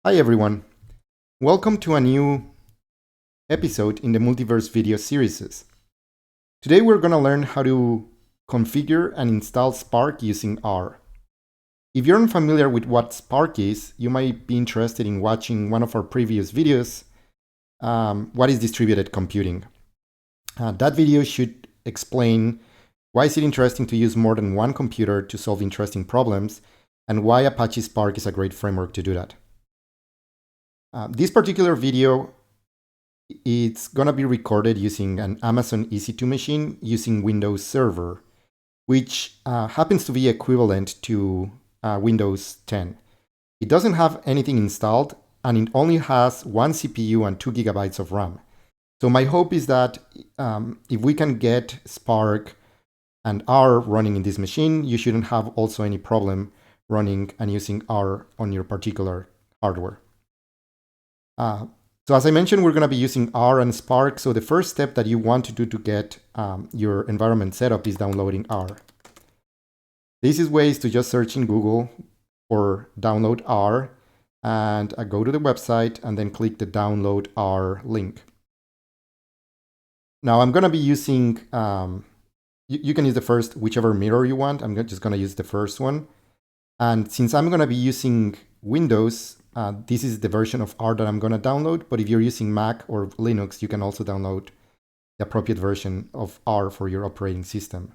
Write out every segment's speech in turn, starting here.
Hi everyone, welcome to a new episode in the Multiverse video series. Today we're going to learn how to configure and install Spark using R. If you're unfamiliar with what Spark is, you might be interested in watching one of our previous videos, what is distributed computing. That video should explain why is it interesting to use more than one computer to solve interesting problems, and why Apache Spark is a great framework to do that. This particular video, it's going to be recorded using an Amazon EC2 machine using Windows Server, which happens to be equivalent to Windows 10. It doesn't have anything installed, and it only has one CPU and 2 gigabytes of RAM. So my hope is that if we can get Spark and R running in this machine, you shouldn't have also any problem running and using R on your particular hardware. So as I mentioned, we're going to be using R and Spark. So the first step that you want to do to get your environment set up is downloading R. The easiest way is to just search in Google for download R and go to the website and then click the download R link. Now I'm going to be using, you can use the first, whichever mirror you want. I'm just going to use the first one. And since I'm going to be using Windows, this is the version of R that I'm going to download. But if you're using Mac or Linux, you can also download the appropriate version of R for your operating system.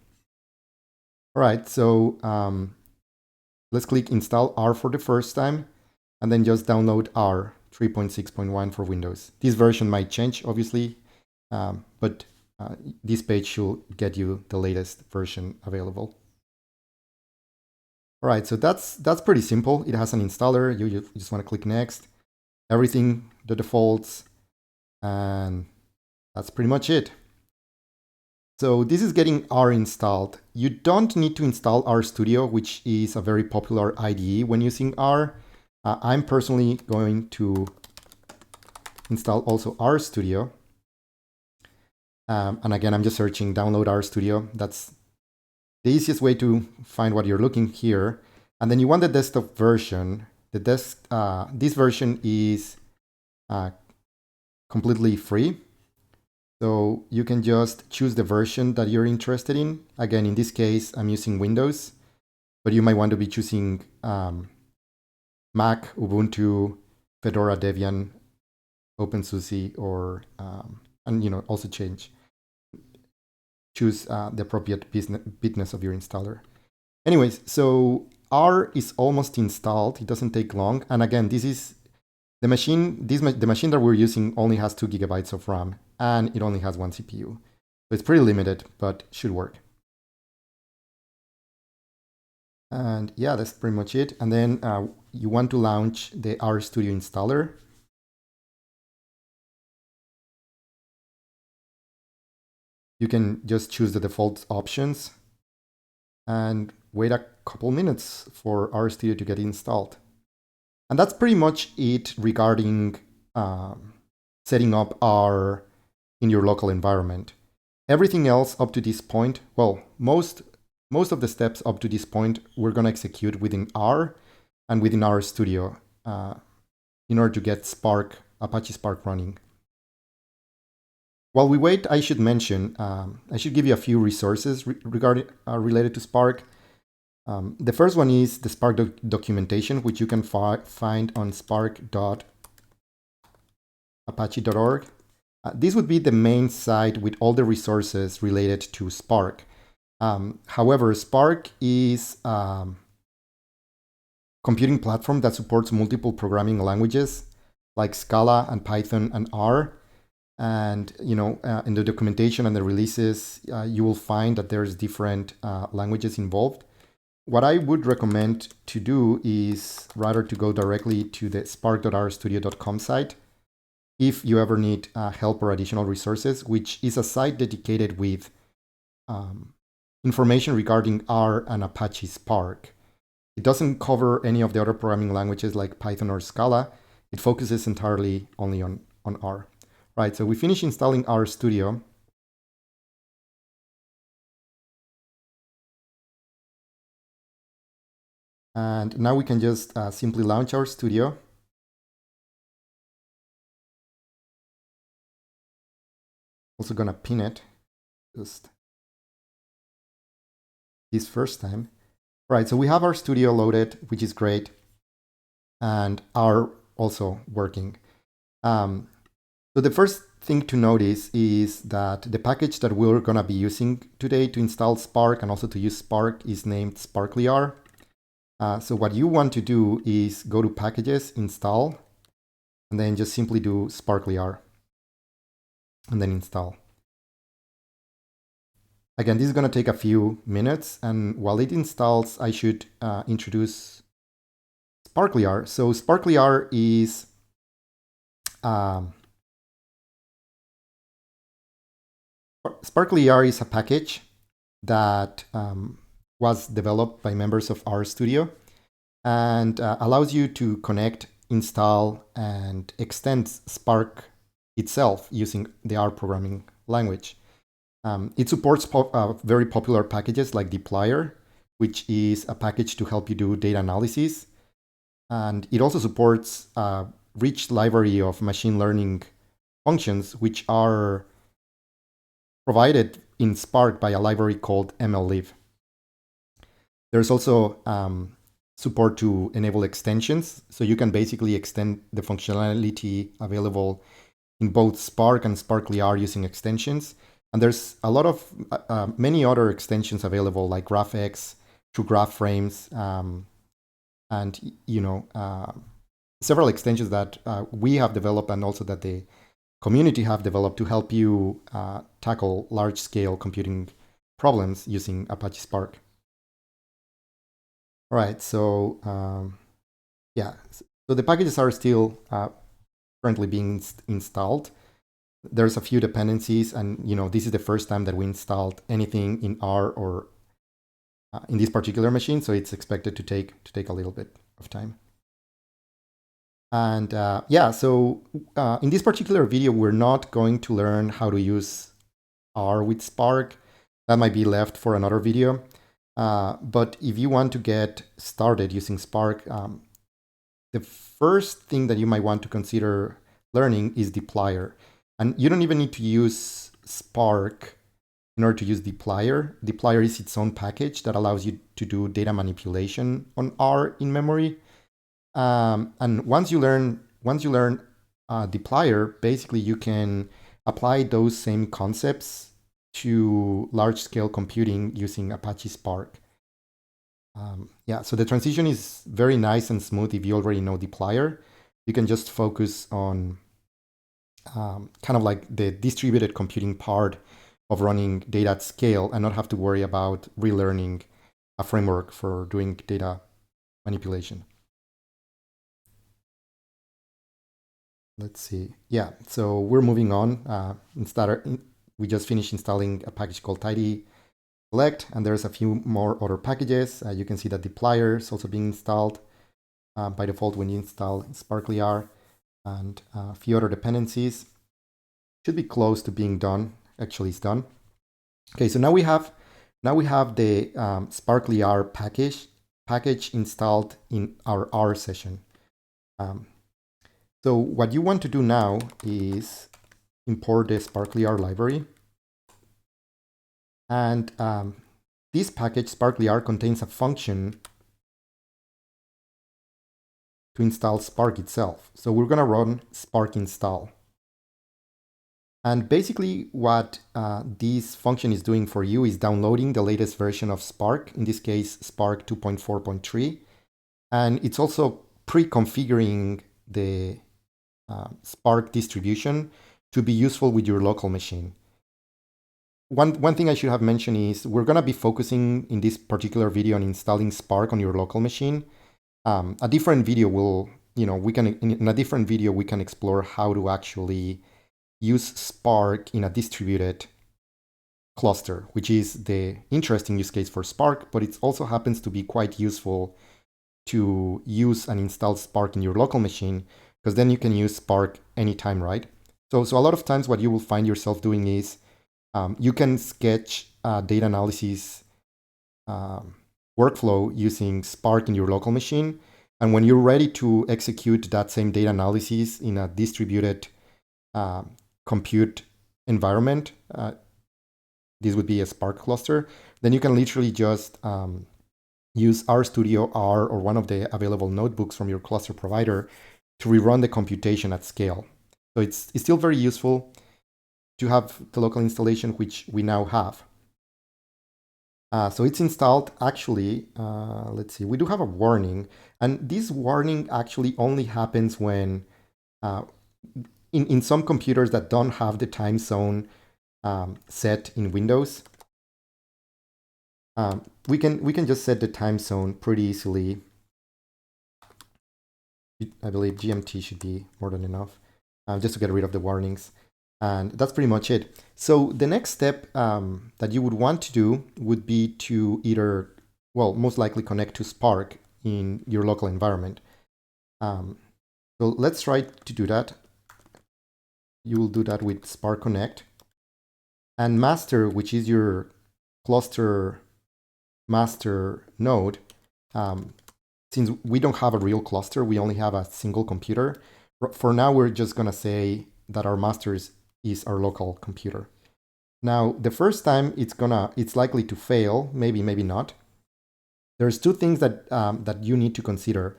All right, so let's click install R for the first time, and then just download R 3.6.1 for Windows. This version might change, obviously, but this page should get you the latest version available. All right, so that's pretty simple. It has an installer. You just want to click next. Everything, the defaults, and that's pretty much it. So this is getting R installed. You don't need to install RStudio, which is a very popular IDE when using R. I'm personally going to install also RStudio. And again, I'm just searching download RStudio. That's the easiest way to find what you're looking here. And then you want the desktop version. This version is completely free. So you can just choose the version that you're interested in. Again, in this case, I'm using Windows, but you might want to be choosing Mac, Ubuntu, Fedora, Debian, OpenSUSE, or and also choose the appropriate business of your installer. Anyways, so R is almost installed. It doesn't take long. And again, this is the machine. The machine that we're using only has 2 gigabytes of RAM, and it only has one CPU. So it's pretty limited, but should work. And yeah, that's pretty much it. And then you want to launch the RStudio installer. You can just choose the default options and wait a couple minutes for RStudio to get installed. And that's pretty much it regarding setting up R in your local environment. Everything else up to this point, well, most of the steps up to this point, we're going to execute within R and within RStudio in order to get Apache Spark running. While we wait, I should mention, I should give you a few resources related to Spark. The first one is the Spark documentation, which you can find on spark.apache.org. This would be the main site with all the resources related to Spark. However, Spark is a computing platform that supports multiple programming languages like Scala and Python and R. And in the documentation and the releases, you will find that there's different languages involved. What I would recommend to do is rather to go directly to the spark.rstudio.com site if you ever need help or additional resources, which is a site dedicated with information regarding R and Apache Spark. It doesn't cover any of the other programming languages like Python or Scala. It focuses entirely only on R. Right, so we finished installing RStudio. And now we can just simply launch RStudio. Also gonna pin it just this first time. All right, so we have RStudio loaded, which is great, and R also working. So the first thing to notice is that the package that we're gonna be using today to install Spark and also to use Spark is named sparklyr. So what you want to do is go to Packages, Install, and then just simply do sparklyr, and then install. Again, this is gonna take a few minutes, and while it installs, I should introduce sparklyr. So sparklyr is sparklyr is a package that was developed by members of RStudio and allows you to connect, install, and extend Spark itself using the R programming language. It supports very popular packages like dplyr, which is a package to help you do data analysis. And it also supports a rich library of machine learning functions, which are provided in Spark by a library called MLlib. There's also support to enable extensions, so you can basically extend the functionality available in both Spark and sparklyr using extensions. And there's a lot of many other extensions available, like GraphX, TrueGraphFrames, and several extensions that we have developed and also that the community have developed to help you tackle large-scale computing problems using Apache Spark. All right, so yeah, so the packages are still currently being installed. There's a few dependencies, and this is the first time that we installed anything in R or in this particular machine, so it's expected to take a little bit of time. And yeah, so in this particular video, we're not going to learn how to use R with Spark. That might be left for another video. But if you want to get started using Spark, the first thing that you might want to consider learning is dplyr. And you don't even need to use Spark in order to use dplyr. Dplyr is its own package that allows you to do data manipulation on R in memory. And once you learn dplyr, basically you can apply those same concepts to large-scale computing using Apache Spark. Yeah, so the transition is very nice and smooth if you already know dplyr. You can just focus on kind of like the distributed computing part of running data at scale and not have to worry about relearning a framework for doing data manipulation. Let's see. Yeah, so we're moving on. We just finished installing a package called tidyselect, and there's a few more other packages. You can see that dplyr is also being installed by default when you install sparklyr, and a few other dependencies. Should be close to being done. Actually, it's done. Okay, so now we have the sparklyr package installed in our R session. So what you want to do now is import the sparklyr library. And this package, sparklyr, contains a function to install Spark itself. So we're going to run spark install. And basically what this function is doing for you is downloading the latest version of Spark, in this case, Spark 2.4.3. And it's also pre-configuring the Spark distribution to be useful with your local machine. One thing I should have mentioned is we're going to be focusing in this particular video on installing Spark on your local machine. A different video will, in a different video, we can explore how to actually use Spark in a distributed cluster, which is the interesting use case for Spark, but it also happens to be quite useful to use and install Spark in your local machine, because then you can use Spark anytime, right? So a lot of times what you will find yourself doing is you can sketch a data analysis workflow using Spark in your local machine. And when you're ready to execute that same data analysis in a distributed compute environment, this would be a Spark cluster, then you can literally just use RStudio R or one of the available notebooks from your cluster provider to rerun the computation at scale. So it's still very useful to have the local installation, which we now have. So it's installed. Actually, let's see, we do have a warning, and this warning actually only happens when in some computers that don't have the time zone set in Windows. We can just set the time zone pretty easily. I believe GMT should be more than enough, just to get rid of the warnings. And that's pretty much it. So the next step that you would want to do would be to either, well, most likely connect to Spark in your local environment. So let's try to do that. You will do that with Spark Connect. And master, which is your cluster master node, since we don't have a real cluster, we only have a single computer. For now, we're just gonna say that our master is our local computer. Now, the first time it's likely to fail, maybe not. There's two things that you need to consider.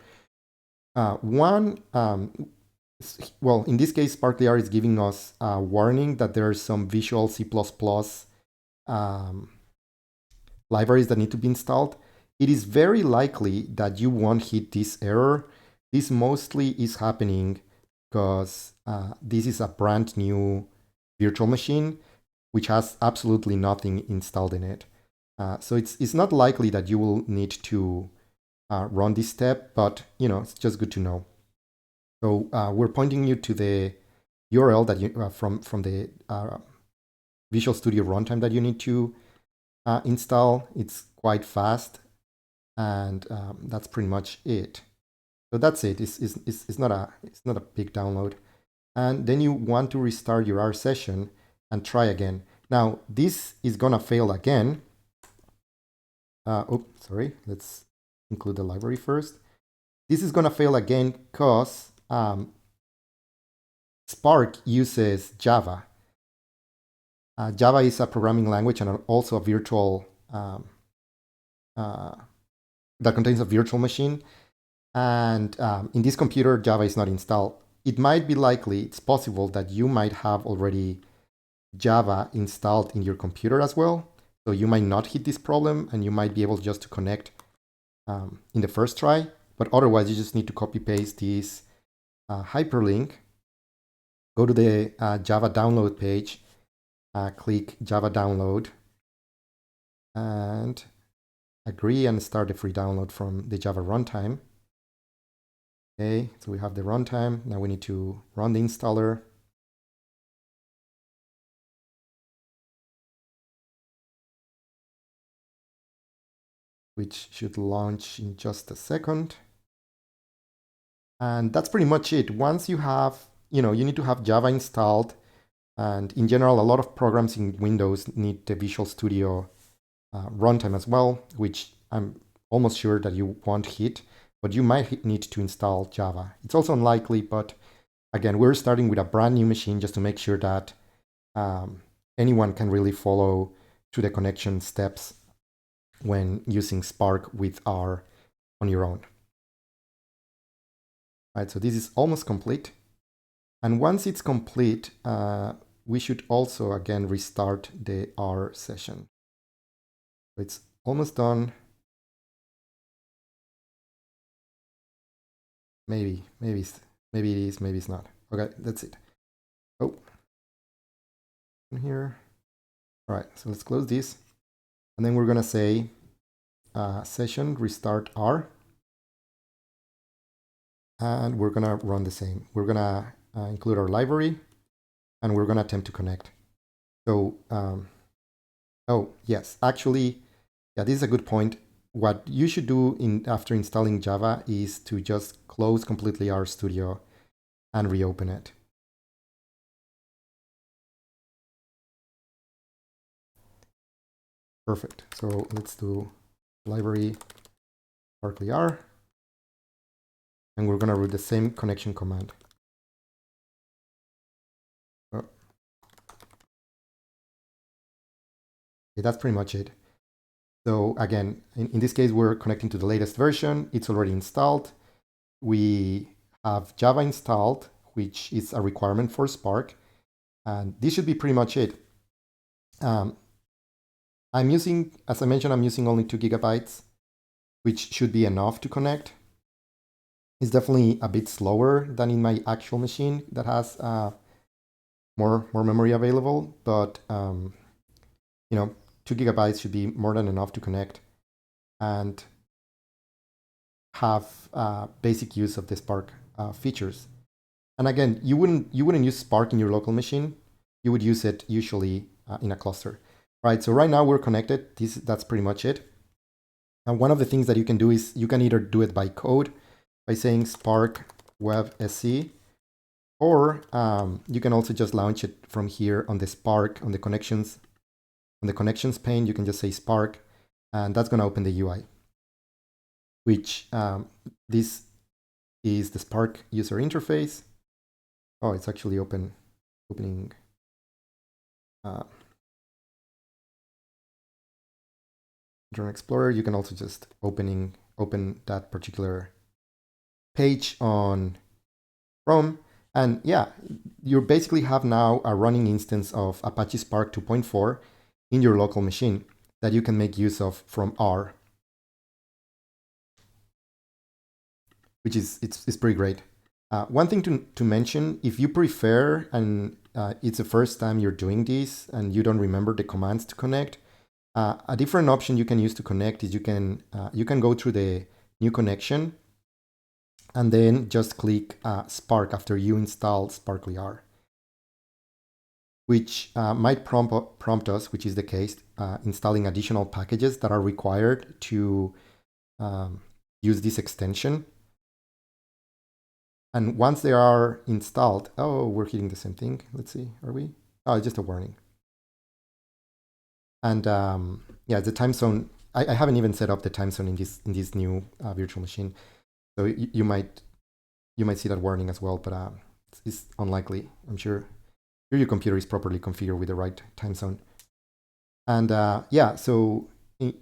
One, well, in this case, sparklyr is giving us a warning that there are some Visual C++ libraries that need to be installed. It is very likely that you won't hit this error. This mostly is happening because this is a brand new virtual machine which has absolutely nothing installed in it. So it's not likely that you will need to run this step, but it's just good to know. So we're pointing you to the URL that you from the Visual Studio runtime that you need to install. It's quite fast, and that's pretty much it. So that's it. It's not a big download. And then you want to restart your R session and try again. Now this is gonna fail again. Oops, sorry. Let's include the library first. This is gonna fail again because Spark uses Java. Java is a programming language and also a virtual that contains a virtual machine. And in this computer, Java is not installed. It might be likely, it's possible that you might have already Java installed in your computer as well. So you might not hit this problem and you might be able just to connect in the first try. But otherwise, you just need to copy paste this hyperlink, go to the Java download page, click Java download, and agree and start the free download from the Java runtime. Okay, so we have the runtime. Now we need to run the installer. Which should launch in just a second. And that's pretty much it. Once you have, you need to have Java installed. And in general, a lot of programs in Windows need the Visual Studio runtime as well, which I'm almost sure that you won't hit, but you might need to install Java. It's also unlikely, but again, we're starting with a brand new machine just to make sure that anyone can really follow through the connection steps when using Spark with R on your own. All right, so this is almost complete. And once it's complete, we should also, again, restart the R session. So it's almost done. Maybe it is, maybe it's not. Okay, that's it. Oh, here. All right, so let's close this. And then we're gonna say session restart R. And we're gonna run the same. We're gonna include our library, and we're gonna attempt to connect. So, oh yes, actually, yeah, this is a good point. What you should do after installing Java is to just close completely RStudio and reopen it. Perfect. So let's do library sparklyr, and we're gonna root the same connection command. Okay, that's pretty much it. So again, in this case, we're connecting to the latest version. It's already installed. We have Java installed, which is a requirement for Spark. And this should be pretty much it. I'm using, as I mentioned, I'm using only 2 gigabytes, which should be enough to connect. It's definitely a bit slower than in my actual machine that has more memory available, but 2 gigabytes should be more than enough to connect and have basic use of the Spark features. And again, you wouldn't use Spark in your local machine. You would use it usually in a cluster, right? So right now we're connected. That's pretty much it. And one of the things that you can do is you can either do it by code by saying Spark Web SC, or you can also just launch it from here on the Spark, on the connections pane. You can just say Spark, and that's going to open the UI, which this is the Spark user interface. Oh, it's actually opening Internet Explorer. You can also just open that particular page on Chrome. And yeah, you basically have now a running instance of Apache Spark 2.4 in your local machine that you can make use of from R, which is it's pretty great. One thing to mention, if you prefer, and it's the first time you're doing this and you don't remember the commands to connect, a different option you can use to connect is you can go through the new connection and then just click Spark after you install Sparkly R, which might prompt us, which is the case, installing additional packages that are required to use this extension. And once they are installed, oh, we're hitting the same thing. Let's see, are we? Oh, it's just a warning. And yeah, the time zone, I haven't even set up the time zone in this new virtual machine. So you might see that warning as well, but it's unlikely. I'm sure your computer is properly configured with the right time zone. And yeah, so the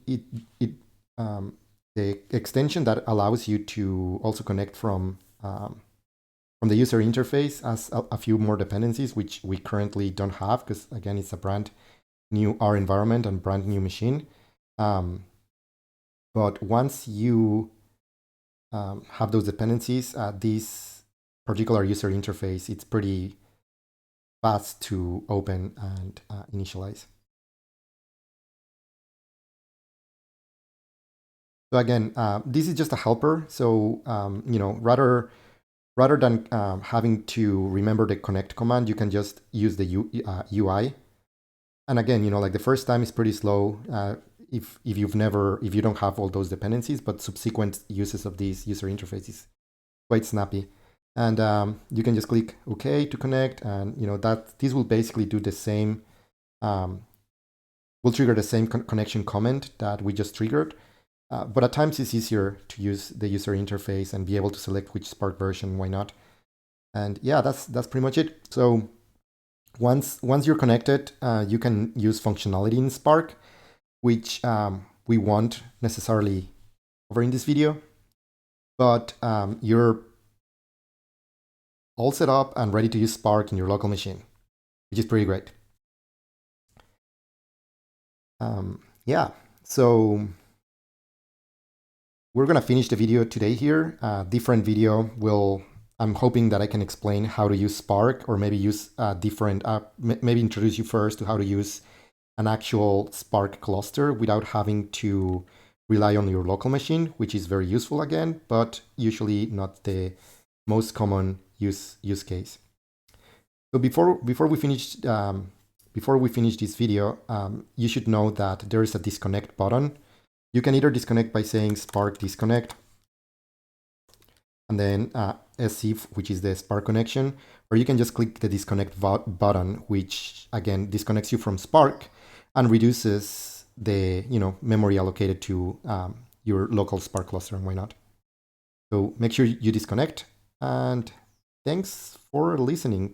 extension that allows you to also connect from the user interface has a few more dependencies, which we currently don't have because, again, it's a brand new R environment and brand new machine. But once you have those dependencies, this particular user interface, it's pretty fast to open and initialize. So again, this is just a helper. So rather than having to remember the connect command, you can just use the UI. And again, like the first time is pretty slow if you don't have all those dependencies, but subsequent uses of these user interfaces quite snappy. And you can just click OK to connect, and this will basically do the same. Will trigger the same connection comment that we just triggered. But at times it's easier to use the user interface and be able to select which Spark version, why not? And yeah, that's pretty much it. So once you're connected, you can use functionality in Spark, which we won't necessarily cover in this video, but you're all set up and ready to use Spark in your local machine, which is pretty great. Yeah, so we're gonna finish the video today here. Different video I'm hoping that I can explain how to use Spark, or maybe use different, maybe introduce you first to how to use an actual Spark cluster without having to rely on your local machine, which is very useful again, but usually not the most common use case. So before we finish this video, you should know that there is a disconnect button. You can either disconnect by saying Spark disconnect, and then SC, which is the Spark connection, or you can just click the disconnect button, which again disconnects you from Spark and reduces the memory allocated to your local Spark cluster, and why not? So make sure you disconnect, and thanks for listening.